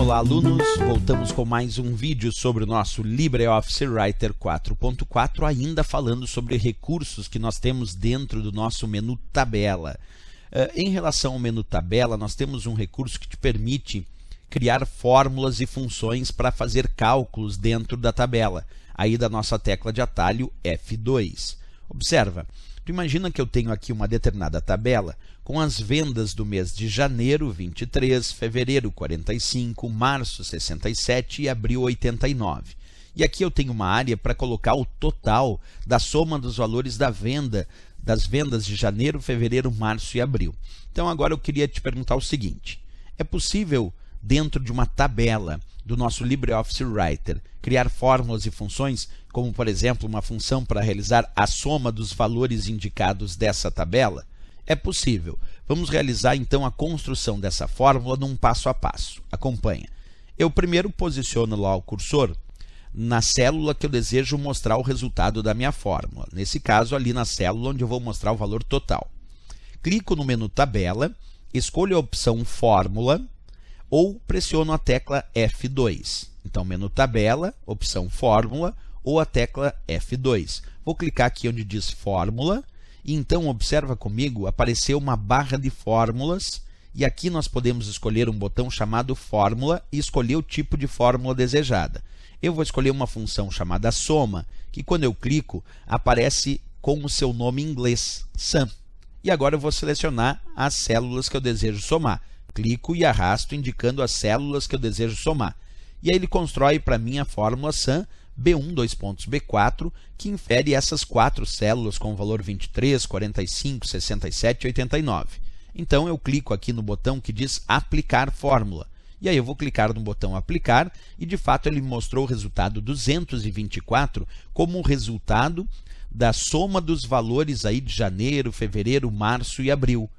Olá, alunos! Voltamos com mais um vídeo sobre o nosso LibreOffice Writer 4.4, ainda falando sobre recursos que nós temos dentro do nosso menu Tabela. Em relação ao menu Tabela, nós temos um recurso que te permite criar fórmulas e funções para fazer cálculos dentro da tabela, aí da nossa tecla de atalho F2. Observa, tu imagina que eu tenho aqui uma determinada tabela com as vendas do mês de janeiro, 23, fevereiro, 45, março, 67 e abril, 89. E aqui eu tenho uma área para colocar o total da soma dos valores das vendas de janeiro, fevereiro, março e abril. Então agora eu queria te perguntar o seguinte: é possível, dentro de uma tabela do nosso LibreOffice Writer, criar fórmulas e funções, como por exemplo uma função para realizar a soma dos valores indicados dessa tabela? É possível. Vamos realizar então a construção dessa fórmula num passo a passo. Acompanha. Eu primeiro posiciono lá o cursor na célula que eu desejo mostrar o resultado da minha fórmula. Nesse caso, ali na célula onde eu vou mostrar o valor total. Clico no menu Tabela, escolho a opção Fórmula ou pressiono a tecla F2. Então, menu Tabela, opção Fórmula ou a tecla F2. Vou clicar aqui onde diz Fórmula e então observa comigo, apareceu uma barra de fórmulas e aqui nós podemos escolher um botão chamado Fórmula e escolher o tipo de fórmula desejada. Eu vou escolher uma função chamada soma, que quando eu clico aparece com o seu nome em inglês, sum. E agora eu vou selecionar as células que eu desejo somar. Clico e arrasto indicando as células que eu desejo somar. E aí ele constrói para mim a fórmula sum B1, B4, que infere essas quatro células com o valor 23, 45, 67 e 89. Então eu clico aqui no botão que diz Aplicar Fórmula. E aí eu vou clicar no botão Aplicar e de fato ele me mostrou o resultado 224 como o resultado da soma dos valores aí de janeiro, fevereiro, março e abril.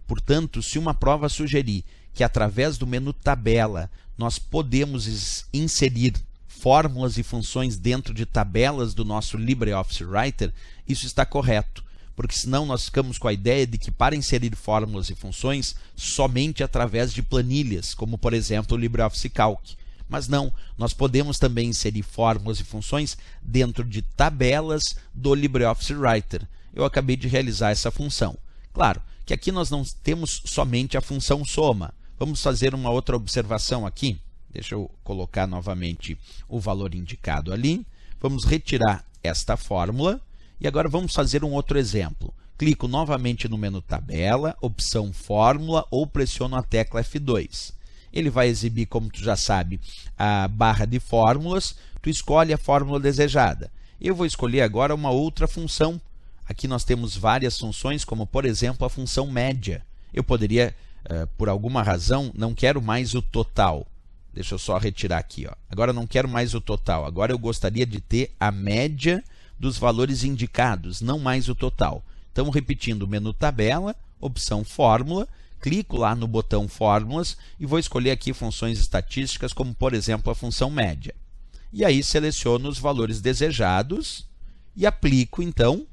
Portanto, se uma prova sugerir que através do menu Tabela nós podemos inserir fórmulas e funções dentro de tabelas do nosso LibreOffice Writer, isso está correto, porque senão nós ficamos com a ideia de que para inserir fórmulas e funções somente através de planilhas, como por exemplo o LibreOffice Calc. Mas não, nós podemos também inserir fórmulas e funções dentro de tabelas do LibreOffice Writer. Eu acabei de realizar essa função. Claro que aqui nós não temos somente a função soma. Vamos fazer uma outra observação aqui. Deixa eu colocar novamente o valor indicado ali. Vamos retirar esta fórmula. E agora vamos fazer um outro exemplo. Clico novamente no menu Tabela, opção Fórmula ou pressiono a tecla F2. Ele vai exibir, como tu já sabe, a barra de fórmulas. Tu escolhe a fórmula desejada. Eu vou escolher agora uma outra função. Aqui nós temos várias funções, como por exemplo a função média. Eu poderia, por alguma razão, não quero mais o total. Deixa eu só retirar aqui. Agora não quero mais o total. Agora eu gostaria de ter a média dos valores indicados, não mais o total. Então, repetindo, menu Tabela, opção Fórmula, clico lá no botão Fórmulas e vou escolher aqui funções estatísticas, como por exemplo a função média. E aí seleciono os valores desejados e aplico então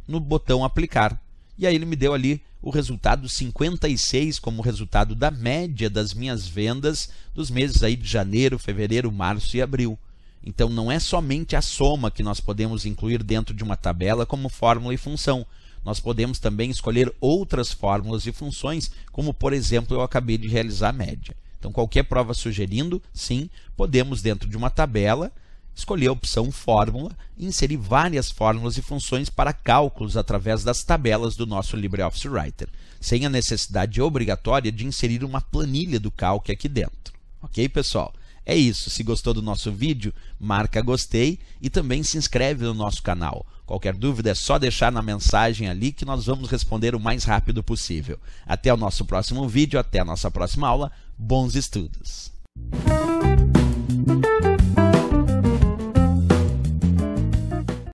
no botão Aplicar. E aí ele me deu ali o resultado 56 como resultado da média das minhas vendas dos meses aí de janeiro, fevereiro, março e abril. Então não é somente a soma que nós podemos incluir dentro de uma tabela como fórmula e função. Nós podemos também escolher outras fórmulas e funções, como por exemplo eu acabei de realizar a média. Então qualquer prova sugerindo, sim, podemos dentro de uma tabela escolher a opção Fórmula e inserir várias fórmulas e funções para cálculos através das tabelas do nosso LibreOffice Writer, sem a necessidade obrigatória de inserir uma planilha do Calc aqui dentro. Ok, pessoal? É isso. Se gostou do nosso vídeo, marca gostei e também se inscreve no nosso canal. Qualquer dúvida é só deixar na mensagem ali que nós vamos responder o mais rápido possível. Até o nosso próximo vídeo, até a nossa próxima aula. Bons estudos!